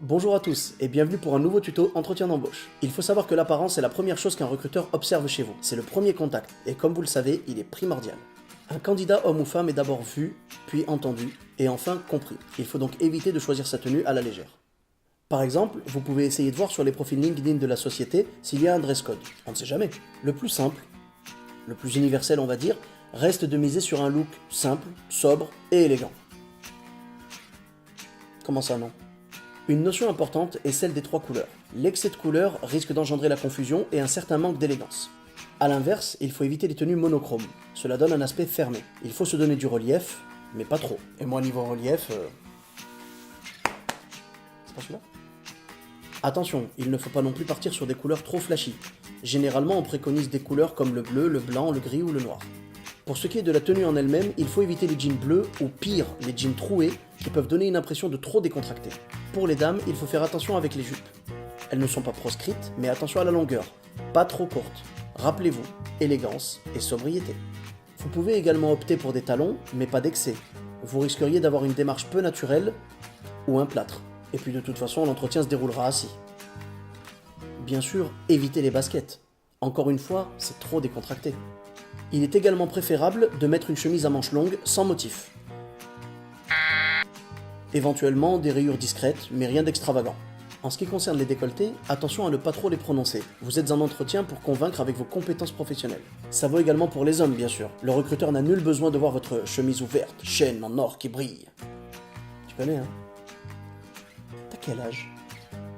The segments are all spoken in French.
Bonjour à tous et bienvenue pour un nouveau tuto entretien d'embauche. Il faut savoir que l'apparence est la première chose qu'un recruteur observe chez vous. C'est le premier contact et comme vous le savez, il est primordial. Un candidat homme ou femme est d'abord vu, puis entendu et enfin compris. Il faut donc éviter de choisir sa tenue à la légère. Par exemple, vous pouvez essayer de voir sur les profils LinkedIn de la société s'il y a un dress code. On ne sait jamais. Le plus simple, le plus universel on va dire, reste de miser sur un look simple, sobre et élégant. Comment ça non ? Une notion importante est celle des trois couleurs. L'excès de couleurs risque d'engendrer la confusion et un certain manque d'élégance. A l'inverse, il faut éviter les tenues monochromes. Cela donne un aspect fermé. Il faut se donner du relief, mais pas trop. Et moi niveau relief... C'est pas celui-là ? Attention, il ne faut pas non plus partir sur des couleurs trop flashy. Généralement, on préconise des couleurs comme le bleu, le blanc, le gris ou le noir. Pour ce qui est de la tenue en elle-même, il faut éviter les jeans bleus ou pire, les jeans troués qui peuvent donner une impression de trop décontracté. Pour les dames, il faut faire attention avec les jupes. Elles ne sont pas proscrites, mais attention à la longueur, pas trop courte. Rappelez-vous, élégance et sobriété. Vous pouvez également opter pour des talons, mais pas d'excès. Vous risqueriez d'avoir une démarche peu naturelle ou un plâtre. Et puis de toute façon, l'entretien se déroulera assis. Bien sûr, évitez les baskets. Encore une fois, c'est trop décontracté. Il est également préférable de mettre une chemise à manches longues sans motif. Éventuellement des rayures discrètes, mais rien d'extravagant. En ce qui concerne les décolletés, attention à ne pas trop les prononcer. Vous êtes en entretien pour convaincre avec vos compétences professionnelles. Ça vaut également pour les hommes, bien sûr. Le recruteur n'a nul besoin de voir votre chemise ouverte, chaîne en or qui brille. Tu connais, hein ? T'as quel âge ?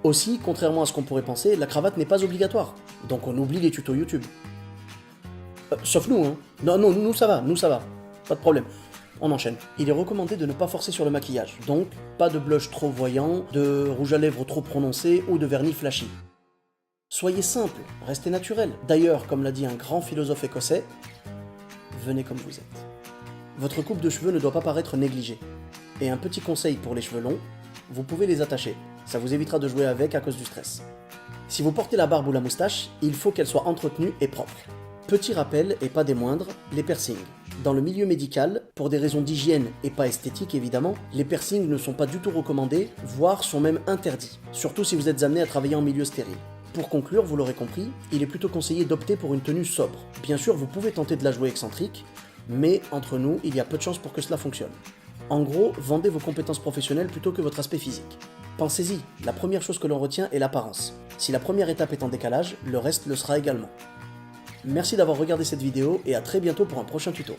Aussi, contrairement à ce qu'on pourrait penser, la cravate n'est pas obligatoire. Donc on oublie les tutos YouTube. Sauf nous, hein. Non, nous ça va, pas de problème. On enchaîne. Il est recommandé de ne pas forcer sur le maquillage, donc pas de blush trop voyant, de rouge à lèvres trop prononcé ou de vernis flashy. Soyez simple, restez naturel. D'ailleurs, comme l'a dit un grand philosophe écossais, venez comme vous êtes. Votre coupe de cheveux ne doit pas paraître négligée. Et un petit conseil pour les cheveux longs, vous pouvez les attacher. Ça vous évitera de jouer avec à cause du stress. Si vous portez la barbe ou la moustache, il faut qu'elle soit entretenue et propre. Petit rappel, et pas des moindres, les piercings. Dans le milieu médical, pour des raisons d'hygiène et pas esthétiques évidemment, les piercings ne sont pas du tout recommandés, voire sont même interdits, surtout si vous êtes amené à travailler en milieu stérile. Pour conclure, vous l'aurez compris, il est plutôt conseillé d'opter pour une tenue sobre. Bien sûr, vous pouvez tenter de la jouer excentrique, mais entre nous, il y a peu de chances pour que cela fonctionne. En gros, vendez vos compétences professionnelles plutôt que votre aspect physique. Pensez-y, la première chose que l'on retient est l'apparence. Si la première étape est en décalage, le reste le sera également. Merci d'avoir regardé cette vidéo et à très bientôt pour un prochain tuto.